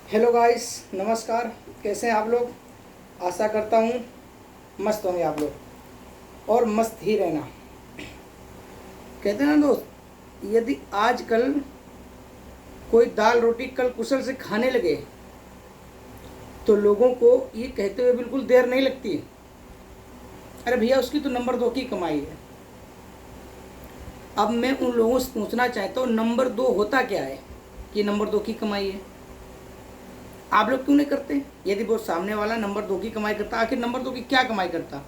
Hello guys, नमस्कार। कैसे हैं आप लोग? आशा करता हूँ मस्त होंगे आप लोग और मस्त ही रहना। कहते हैं ना दोस्त, यदि आजकल कोई दाल रोटी कल कुशल से खाने लगे तो लोगों को ये कहते हुए बिल्कुल देर नहीं लगती, अरे भैया उसकी तो नंबर 2 की कमाई है। अब मैं उन लोगों से पूछना चाहता हूँ, नंबर 2 होता क्या है कि नंबर 2 की कमाई है? आप लोग क्यों नहीं करते? यदि वो सामने वाला नंबर 2 की कमाई करता, आखिर नंबर 2 की क्या कमाई करता?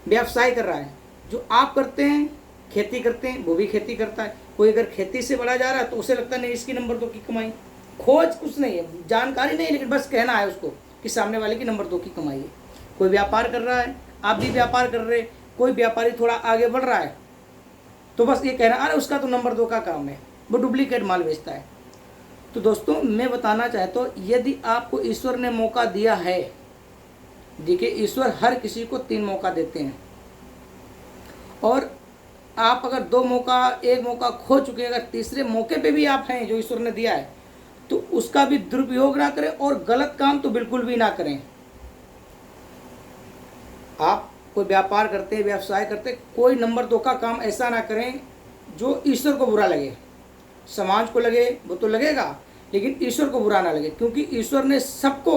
व्यवसाय कर रहा है। जो आप करते हैं, खेती करते हैं, वो भी खेती करता है। कोई अगर खेती से बढ़ा जा रहा है तो उसे लगता नहीं इसकी नंबर 2 की कमाई। खोज कुछ नहीं है, जानकारी नहीं है, लेकिन बस कहना है उसको कि सामने वाले की नंबर 2 की कमाई है। कोई व्यापार कर रहा है, आप भी व्यापार कर रहे हैं, कोई व्यापारी थोड़ा आगे बढ़ रहा है तो बस ये कहना अरे उसका तो नंबर 2 का काम है, वो डुप्लीकेट माल बेचता है। तो दोस्तों, मैं बताना चाहता हूँ, यदि आपको ईश्वर ने मौका दिया है, देखिए ईश्वर हर किसी को 3 मौका देते हैं, और आप अगर 2 मौका, 1 मौका खो चुके, अगर तीसरे मौके पे भी आप हैं जो ईश्वर ने दिया है, तो उसका भी दुरुपयोग ना करें और गलत काम तो बिल्कुल भी ना करें। आप कोई व्यापार करते हैं, व्यवसाय करते हैं, कोई नंबर 2 का काम ऐसा ना करें जो ईश्वर को बुरा लगे। समाज को लगे वो तो लगेगा, लेकिन ईश्वर को बुरा ना लगे, क्योंकि ईश्वर ने सबको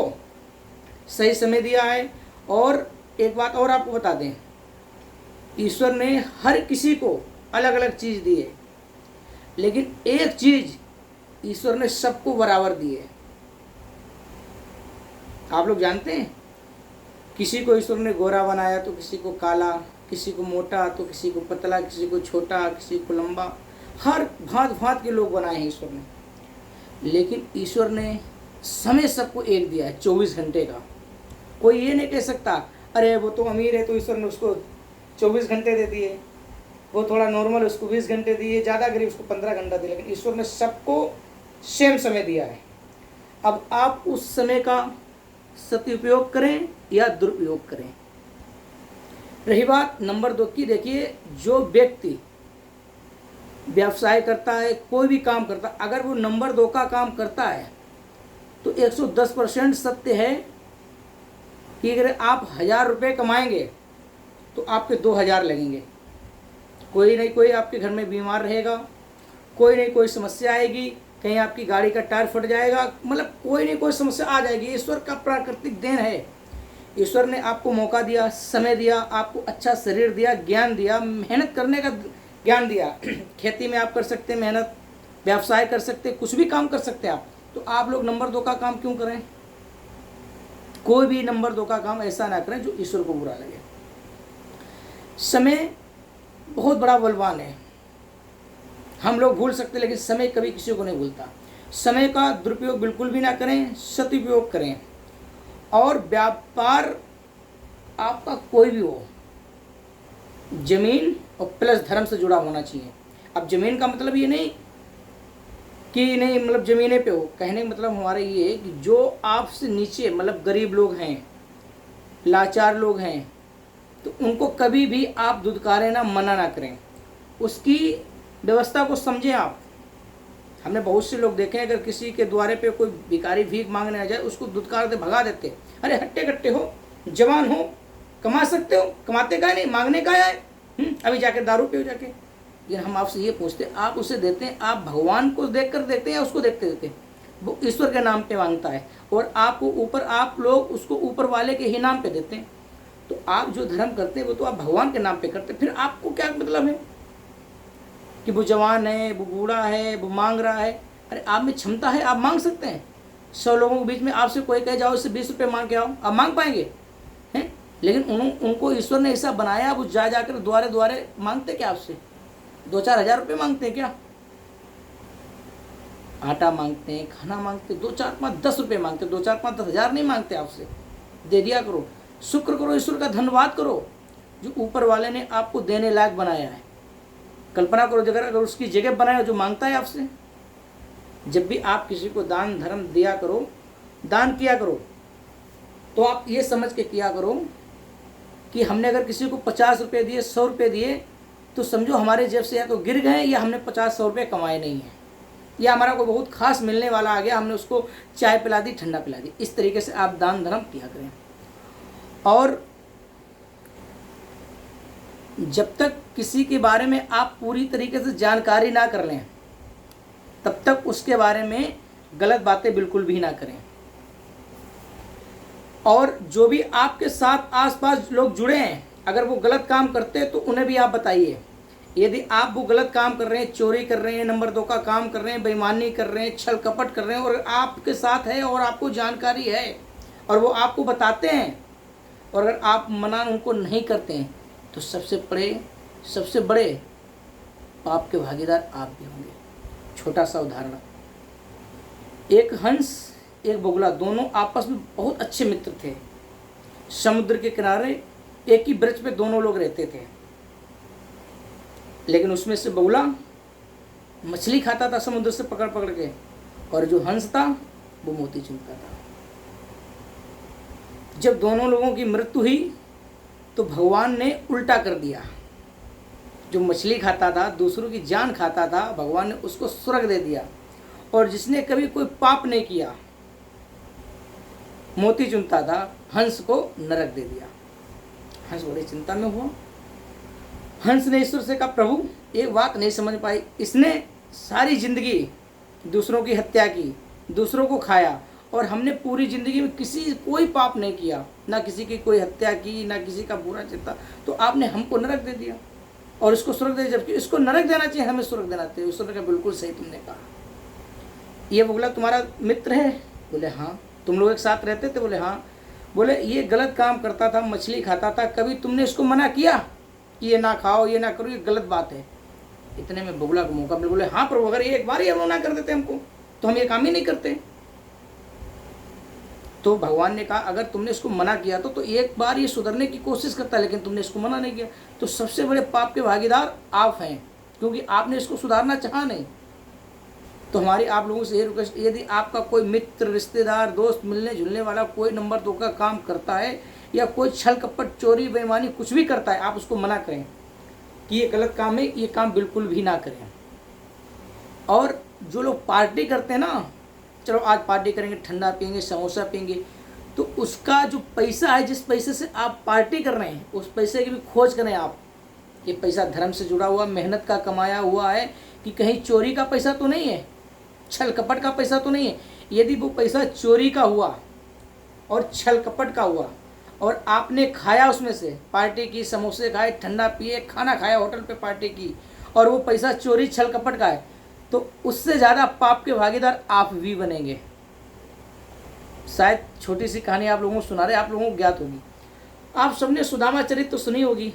सही समय दिया है। और एक बात और आपको बता दें, ईश्वर ने हर किसी को अलग अलग चीज़ दी है, लेकिन एक चीज़ ईश्वर ने सबको बराबर दी है। आप लोग जानते हैं, किसी को ईश्वर ने गोरा बनाया तो किसी को काला, किसी को मोटा तो किसी को पतला, किसी को छोटा, किसी को लंबा, हर भांत भांत के लोग बनाए हैं ईश्वर ने। लेकिन ईश्वर ने समय सबको एक दिया है, 24 घंटे का। कोई ये नहीं कह सकता अरे वो तो अमीर है तो ईश्वर ने उसको 24 घंटे दे दिए, वो थोड़ा नॉर्मल उसको 20 घंटे दिए, ज़्यादा गरीब उसको 15 घंटा दिए। लेकिन ईश्वर ने सबको सेम समय दिया है। अब आप उस समय का सदुपयोग करें या दुरुपयोग करें। रही बात नंबर 2 की, देखिए जो व्यक्ति व्यवसाय करता है, कोई भी काम करता है, अगर वो नंबर 2 का काम करता है तो 110% सत्य है कि अगर आप 1000 रुपये कमाएंगे तो आपके 2000 लगेंगे। कोई नहीं कोई आपके घर में बीमार रहेगा, कोई नहीं कोई समस्या आएगी, कहीं आपकी गाड़ी का टायर फट जाएगा, मतलब कोई नहीं कोई समस्या आ जाएगी। ईश्वर का प्राकृतिक देन है। ईश्वर ने आपको मौका दिया, समय दिया, आपको अच्छा शरीर दिया, ज्ञान दिया, मेहनत करने का ज्ञान दिया। खेती में आप कर सकते हैं मेहनत, व्यवसाय कर सकते हैं, कुछ भी काम कर सकते हैं आप। तो आप लोग नंबर 2 का काम क्यों करें? कोई भी नंबर 2 का काम ऐसा ना करें जो ईश्वर को बुरा लगे। समय बहुत बड़ा बलवान है, हम लोग भूल सकते, लेकिन समय कभी किसी को नहीं भूलता। समय का दुरुपयोग बिल्कुल भी ना करें, सदुपयोग करें। और व्यापार आपका कोई भी हो, जमीन और प्लस धर्म से जुड़ा होना चाहिए। अब जमीन का मतलब ये नहीं कि नहीं मतलब ज़मीने पे हो, कहने का मतलब हमारा ये है कि जो आपसे नीचे मतलब गरीब लोग हैं, लाचार लोग हैं, तो उनको कभी भी आप दुदकारें ना, मना ना करें, उसकी व्यवस्था को समझें आप। हमने बहुत से लोग देखे हैं, अगर किसी के द्वारे पे कोई भिखारी भीख मांगने आ जाए उसको दुदकार दे भगा देते। अरे हट्टे कट्टे हो, जवान हो, कमा सकते हो, कमाते का नहीं, मांगने का है, अभी जाके दारू पियो जाके। लेकिन हम आपसे ये पूछते हैं, आप उसे देते हैं, आप भगवान को देख कर देते हैं या उसको देखते देते हैं? वो ईश्वर के नाम पे मांगता है, और आपको ऊपर, आप लोग उसको ऊपर वाले के ही नाम पे देते हैं। तो आप जो धर्म करते हैं वो तो आप भगवान के नाम पे करते हैं। फिर आपको क्या मतलब है कि वो जवान है, वो बूढ़ा है, वो मांग रहा है? अरे आप में क्षमता है, आप मांग सकते हैं। 100 लोगों के बीच में आपसे कोई कहे जाओ इससे 20 रुपये मांग के आओ, आप मांग पाएंगे हैं? लेकिन उनको ईश्वर ने ऐसा बनाया, वो जा जाकर द्वारे द्वारे मांगते क्या आपसे? 2-4 हज़ार रुपये मांगते हैं क्या? आटा मांगते हैं, खाना मांगते, 2-4-5-10 रुपये मांगते, 2-4-5-10 हज़ार नहीं मांगते आपसे। दे दिया करो, शुक्र करो, ईश्वर का धन्यवाद करो जो ऊपर वाले ने आपको देने लायक बनाया है। कल्पना करो अगर उसकी जगह बनाए जो मांगता है आपसे। जब भी आप किसी को दान धर्म दिया करो, दान किया करो, तो आप ये समझ के किया करो कि हमने अगर किसी को 50 रुपये दिए, 100 रुपये दिए, तो समझो हमारे जेब से या तो गिर गए या हमने 50-100 रुपये कमाए नहीं हैं। या हमारा कोई बहुत खास मिलने वाला आ गया, हमने उसको चाय पिला दी, ठंडा पिला दी। इस तरीके से आप दान धर्म किया करें। और जब तक किसी के बारे में आप पूरी तरीके से जानकारी ना कर लें, तब तक उसके बारे में गलत बातें बिल्कुल भी ना करें। और जो भी आपके साथ आसपास लोग जुड़े हैं, अगर वो गलत काम करते हैं तो उन्हें भी आप बताइए। यदि आप वो गलत काम कर रहे हैं, चोरी कर रहे हैं, नंबर 2 का काम कर रहे हैं, बेईमानी कर रहे हैं, छल कपट कर रहे हैं, और आपके साथ है और आपको जानकारी है और वो आपको बताते हैं, और अगर आप मना उनको नहीं करते हैं, तो सबसे बड़े पाप के भागीदार आप भी होंगे। छोटा सा उदाहरण, एक हंस एक बगुला दोनों आपस में बहुत अच्छे मित्र थे। समुद्र के किनारे एक ही वृक्ष पे दोनों लोग रहते थे, लेकिन उसमें से बगुला मछली खाता था समुद्र से पकड़ पकड़ के, और जो हंस था वो मोती चुनता था। जब दोनों लोगों की मृत्यु हुई तो भगवान ने उल्टा कर दिया। जो मछली खाता था, दूसरों की जान खाता था, भगवान ने उसको स्वर्ग दे दिया, और जिसने कभी कोई पाप नहीं किया, मोती चुनता था, हंस को नरक दे दिया। हंस बड़ी चिंता में हुआ। हंस ने ईश्वर से कहा, प्रभु एक बात नहीं समझ पाई, इसने सारी जिंदगी दूसरों की हत्या की, दूसरों को खाया, और हमने पूरी जिंदगी में कोई पाप नहीं किया, ना किसी की कोई हत्या की, ना किसी का बुरा चिंता, तो आपने हमको नरक दे दिया और इसको स्वर्ग दे, जबकि इसको नरक देना चाहिए, हमें स्वर्ग देना चाहिए। ईश्वर ने कहा, बिल्कुल सही तुमने कहा। ये बगुला तुम्हारा मित्र है? बोले हाँ। तुम लोग एक साथ रहते थे? बोले हाँ। बोले ये गलत काम करता था, मछली खाता था, कभी तुमने इसको मना किया कि ये ना खाओ, ये ना करो, ये गलत बात है? इतने में बगुला को मौका मिला, बोले हाँ प्रभु, अगर ये एक बार ही मना कर देते हमको तो हम ये काम ही नहीं करते। तो भगवान ने कहा, अगर तुमने इसको मना किया तो एक बार ये सुधरने की कोशिश करता है, लेकिन तुमने इसको मना नहीं किया, तो सबसे बड़े पाप के भागीदार आप हैं, क्योंकि आपने इसको सुधारना चाहा नहीं। तो हमारी आप लोगों से ये रिक्वेस्ट, यदि आपका कोई मित्र, रिश्तेदार, दोस्त, मिलने जुलने वाला कोई नंबर 2 का काम करता है, या कोई छल कपट, चोरी, बेईमानी कुछ भी करता है, आप उसको मना करें कि ये गलत काम है, ये काम बिल्कुल भी ना करें। और जो लोग पार्टी करते हैं ना, चलो आज पार्टी करेंगे, ठंडा पियेंगे, समोसा पियेंगे, तो उसका जो पैसा है, जिस पैसे से आप पार्टी कर रहे हैं, उस पैसे की भी खोज करें आप। ये पैसा धर्म से जुड़ा हुआ, मेहनत का कमाया हुआ है कि कहीं चोरी का पैसा तो नहीं है, छल कपट का पैसा तो नहीं है। यदि वो पैसा चोरी का हुआ और छल कपट का हुआ, और आपने खाया उसमें से, पार्टी की, समोसे खाए, ठंडा पिए, खाना खाया, होटल पे पार्टी की, और वो पैसा चोरी छल कपट का है, तो उससे ज़्यादा पाप के भागीदार आप भी बनेंगे। शायद छोटी सी कहानी आप लोगों को सुना रहे, आप लोगों को ज्ञात होगी। आप सबने सुदामा चरित्र तो सुनी होगी।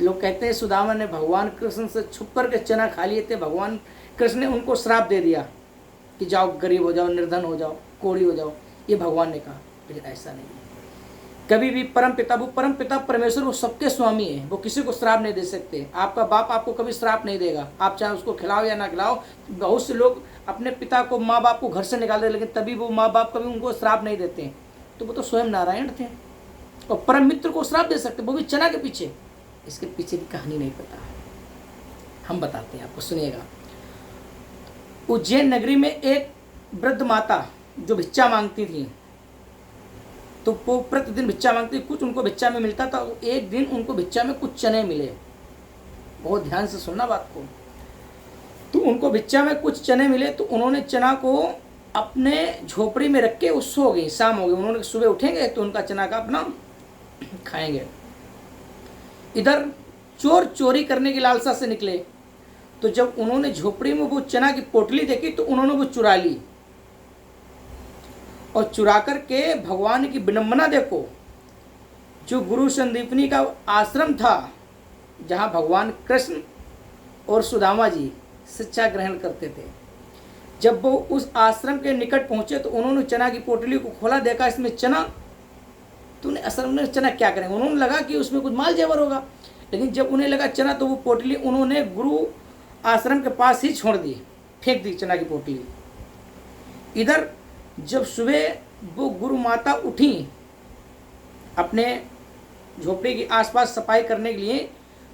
लोग कहते हैं सुदामा ने भगवान कृष्ण से छुप कर के चना खा लिए थे, भगवान कृष्ण ने उनको श्राप दे दिया कि जाओ गरीब हो जाओ, निर्धन हो जाओ, कोढ़ी हो जाओ, ये भगवान ने कहा। लेकिन ऐसा नहीं है। कभी भी परम पिता परमेश्वर, वो सबके स्वामी है, वो किसी को श्राप नहीं दे सकते। आपका बाप आपको कभी श्राप नहीं देगा, आप चाहे उसको खिलाओ या ना खिलाओ। बहुत से लोग अपने पिता को, माँ बाप को घर से निकाल देते, लेकिन तभी वो माँ बाप कभी उनको श्राप नहीं देते। तो वो तो स्वयं नारायण थे, और परम मित्र को श्राप दे सकते, वो भी चना के पीछे। इसके पीछे की कहानी नहीं पता, हम बताते हैं आपको, सुनिएगा। उज्जैन नगरी में एक वृद्ध माता जो भिक्षा मांगती थी, तो वो प्रतिदिन भिक्षा मांगती, कुछ उनको भिक्षा में मिलता था। एक दिन उनको भिक्षा में कुछ चने मिले, बहुत ध्यान से सुनना बात को। तो उनको भिक्षा में कुछ चने मिले, तो उन्होंने चना को अपने झोपड़ी में रख के वो सो गई। शाम हो गई, उन्होंने सुबह उठेंगे तो उनका चना का अपना खाएंगे। इधर चोर चोरी करने की लालसा से निकले, तो जब उन्होंने झोपड़ी में वो चना की पोटली देखी तो उन्होंने वो चुरा ली, और चुरा करके भगवान की विडंबना देखो। जो गुरु संदीपनी का आश्रम था, जहाँ भगवान कृष्ण और सुदामा जी शिक्षा ग्रहण करते थे, जब वो उस आश्रम के निकट पहुँचे तो उन्होंने चना की पोटली को खोला, देखा इसमें चना। तो उन्हें आश्रम में चना क्या करेंगे, उन्होंने लगा कि उसमें कुछ माल जेवर होगा। लेकिन जब उन्हें लगा चना, तो वो पोटली उन्होंने गुरु आश्रम के पास ही छोड़ दी, फेंक दी चना की पोटली। इधर जब सुबह वो गुरु माता उठी अपने झोपड़ी के आसपास सफाई करने के लिए,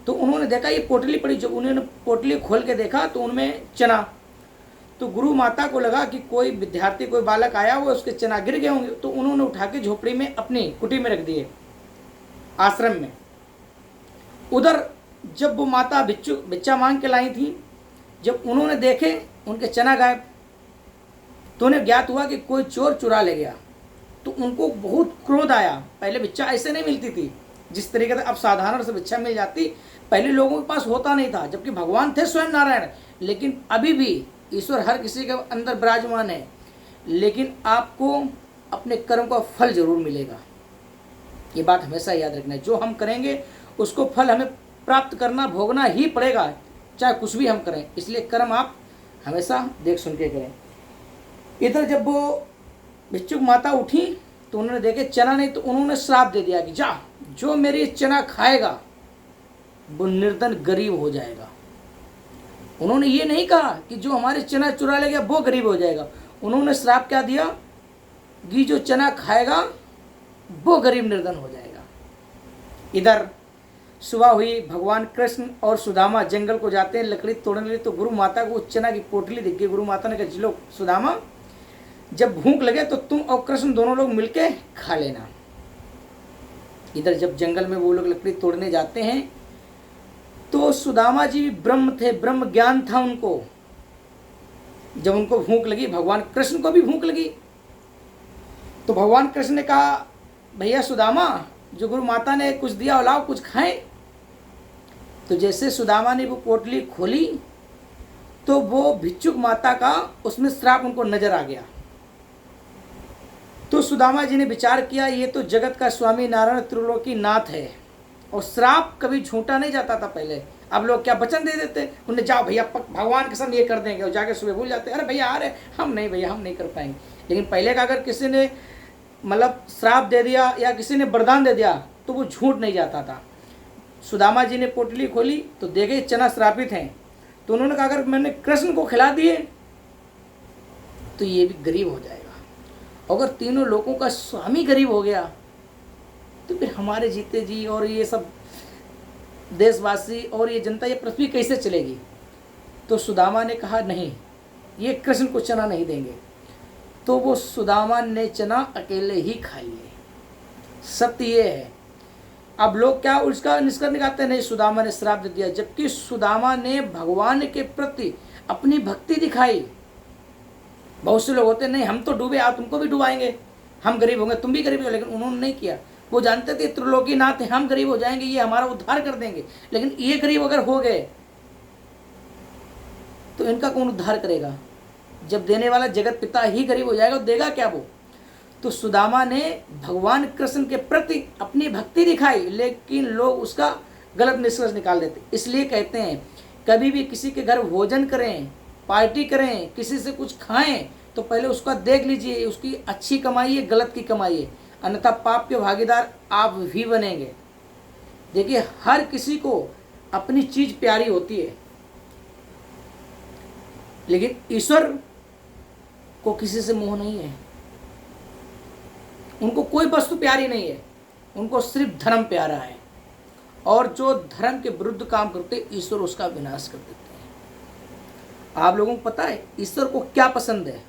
तो उन्होंने देखा ये पोटली पड़ी, जब उन्होंने पोटली खोल के देखा तो उनमें चना। तो गुरु माता को लगा कि कोई विद्यार्थी, कोई बालक आया हुआ, उसके चना गिर गए होंगे, तो उन्होंने उठा के झोपड़ी में अपनी कुटी में रख दिए, आश्रम में। उधर जब वो माता बिच्चा मांग के लाई थी, जब उन्होंने देखे उनके चना गायब, तो उन्हें ज्ञात हुआ कि कोई चोर चुरा ले गया। तो उनको बहुत क्रोध आया। पहले बिच्चा ऐसे नहीं मिलती थी जिस तरीके से अब साधारण से बिच्चा मिल जाती, पहले लोगों के पास होता नहीं था, जबकि भगवान थे स्वयं नारायण। लेकिन अभी भी ईश्वर हर किसी के अंदर विराजमान है, लेकिन आपको अपने कर्म का फल जरूर मिलेगा। ये बात हमेशा याद रखना है, जो हम करेंगे उसको फल हमें प्राप्त करना, भोगना ही पड़ेगा, चाहे कुछ भी हम करें। इसलिए कर्म आप हमेशा देख सुन के करें। इधर जब वो भिक्षुक माता उठी तो उन्होंने देखे चना नहीं, तो उन्होंने श्राप दे दिया कि जा, जो मेरी चना खाएगा वो निर्धन गरीब हो जाएगा। उन्होंने ये नहीं कहा कि जो हमारे चना चुरा ले गया वो गरीब हो जाएगा। उन्होंने श्राप क्या दिया कि जो चना खाएगा वो गरीब निर्धन हो जाएगा। इधर सुबह हुई, भगवान कृष्ण और सुदामा जंगल को जाते हैं लकड़ी तोड़ने के लिए। तो गुरु माता को चना की पोटली दिख गई। गुरु माता ने कहा, लो सुदामा, जब भूख लगे तो तुम और कृष्ण दोनों लोग मिलके खा लेना। इधर जब जंगल में वो लोग लकड़ी तोड़ने जाते हैं तो सुदामा जी ब्रह्म थे, ब्रह्म ज्ञान था उनको। जब उनको भूख लगी, भगवान कृष्ण को भी भूख लगी, तो भगवान कृष्ण ने कहा, भैया सुदामा, जो गुरु माता ने कुछ दिया और लाओ कुछ खाएं। तो जैसे सुदामा ने वो पोटली खोली तो वो भिक्षुक माता का उसमें श्राप उनको नजर आ गया। तो सुदामा जी ने विचार किया, ये तो जगत का स्वामी नारायण त्रिलोकी नाथ है, और श्राप कभी झूठा नहीं जाता था पहले। अब लोग क्या वचन दे देते, उन्हें जाओ भैया भगवान के सामने ये कर देंगे, और जाके सुबह भूल जाते, अरे भैया आ रहे, हम नहीं भैया, हम नहीं कर पाएंगे। लेकिन पहले का अगर किसी ने मतलब श्राप दे दिया या किसी ने वरदान दे दिया तो वो झूठ नहीं जाता था। सुदामा जी ने पोटली खोली तो देखे चना श्रापित हैं, तो उन्होंने कहा अगर मैंने कृष्ण को खिला दिए तो ये भी गरीब हो जाएगा। अगर तीनों लोगों का स्वामी गरीब हो गया तो फिर हमारे जीते जी और ये सब देशवासी और ये जनता, ये पृथ्वी कैसे चलेगी। तो सुदामा ने कहा नहीं, ये कृष्ण को चना नहीं देंगे। तो वो सुदामा ने चना अकेले ही खा लिए। सत्य ये है। अब लोग क्या उसका निष्कर्ष निकालते हैं, नहीं सुदामा ने श्राप दे दिया, जबकि सुदामा ने भगवान के प्रति अपनी भक्ति दिखाई। बहुत से लोग होते नहीं, हम तो डूबे, आप तुमको भी डुबाएंगे, हम गरीब होंगे, तुम भी गरीब हो, लेकिन उन्होंने नहीं किया। वो जानते थे त्रिलोकी नाथ है, हम गरीब हो जाएंगे, ये हमारा उद्धार कर देंगे, लेकिन ये गरीब अगर हो गए तो इनका कौन उद्धार करेगा। जब देने वाला जगत पिता ही गरीब हो जाएगा तो देगा क्या वो। तो सुदामा ने भगवान कृष्ण के प्रति अपनी भक्ति दिखाई, लेकिन लोग उसका गलत निष्कर्ष निकाल देते। इसलिए कहते हैं कभी भी किसी के घर भोजन करें, पार्टी करें, किसी से कुछ खाएं तो पहले उसका देख लीजिए, उसकी अच्छी कमाई है गलत की कमाई है, अन्यथा पाप के भागीदार आप भी बनेंगे। देखिए हर किसी को अपनी चीज प्यारी होती है, लेकिन ईश्वर को किसी से मोह नहीं है। उनको कोई वस्तु प्यारी नहीं है, उनको सिर्फ धर्म प्यारा है, और जो धर्म के विरुद्ध काम करते ईश्वर उसका विनाश कर देते हैं। आप लोगों को पता है ईश्वर को क्या पसंद है।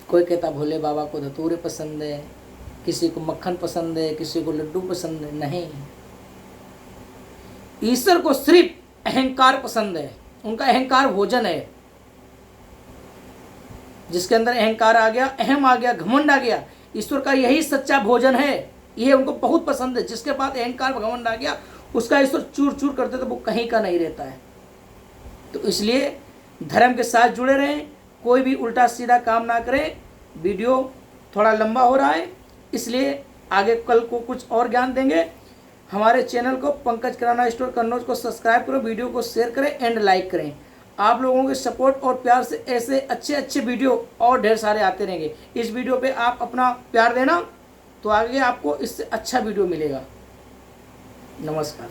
कोई कहता भोले बाबा को धतूरे पसंद है, किसी को मक्खन पसंद है, किसी को लड्डू पसंद है। नहीं, ईश्वर को सिर्फ अहंकार पसंद है। उनका अहंकार भोजन है। जिसके अंदर अहंकार आ गया, अहम आ गया, घमंड आ गया, ईश्वर का यही सच्चा भोजन है। ये उनको बहुत पसंद है। जिसके पास अहंकार घमंड आ गया उसका ईश्वर चूर चूर करते तो वो कहीं का नहीं रहता है। तो इसलिए धर्म के साथ जुड़े रहें, कोई भी उल्टा सीधा काम ना करें। वीडियो थोड़ा लंबा हो रहा है, इसलिए आगे कल को कुछ और ज्ञान देंगे। हमारे चैनल को पंकज किराना स्टोर कन्नौज को सब्सक्राइब करो, वीडियो को शेयर करें एंड लाइक करें। आप लोगों के सपोर्ट और प्यार से ऐसे अच्छे अच्छे वीडियो और ढेर सारे आते रहेंगे। इस वीडियो पे आप अपना प्यार देना तो आगे आपको इससे अच्छा वीडियो मिलेगा। नमस्कार।